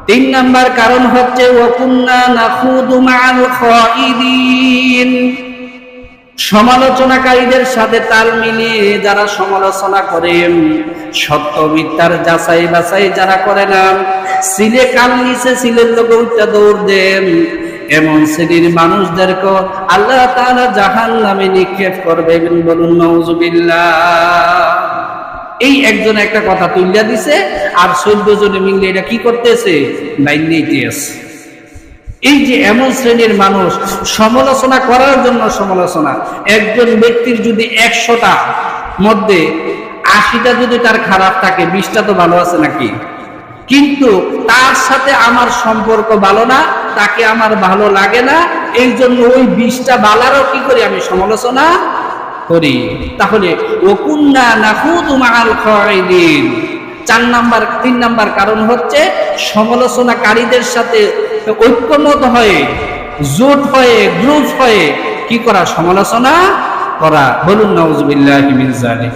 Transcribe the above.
তিন নাম্বার কারণ হচ্ছে ওয়াকুন্না নাখুদু মাআল খাইদিন, সমালোচনাকারীদের সাথে তাল মিলিয়ে যারা সমালোচনা করে, সত্য মিথ্যার যাচাই বাছাই যারা করে না, সিলে কাল নিচে সিলের লোকে উঠে দৌড় দেন, এমন শ্রেণীর মানুষদেরকে আল্লাহ তাআলা জাহান্নামে নিক্ষেপ করবেন। বলুন নাউজুবিল্লাহ। এই একজন একটা কথা তুইলা দিছে, আর 14 জনে মিলে এটা কি করতেছে? লাইন নিতেছে। এই যে এমন শ্রেণীর মানুষ, সমালোচনা করার জন্য সমালোচনা। একজন ব্যক্তির যদি 100টা মধ্যে 80টা যদি তার খারাপ থাকে, 20টা তো ভালো আছে নাকি? কিন্তু তার সাথে আমার সম্পর্ক ভালো না, তাকে আমার ভালো লাগে না, এই জন্য ওই 20টা বালারও কি করি? আমি সমালোচনা করি। তাহলে ওয়াকুন্না নাখুদু মাআল খাইদিন। 3 নাম্বার কারণ হচ্ছে সমালোচনাকারীদের সাথে ঐক্যমত হয়ে, জোট হয়ে, গ্রুপ হয়ে কি করা? সমালোচনা করা। বলুন নাউজুবিল্লাহি মিন যালিক।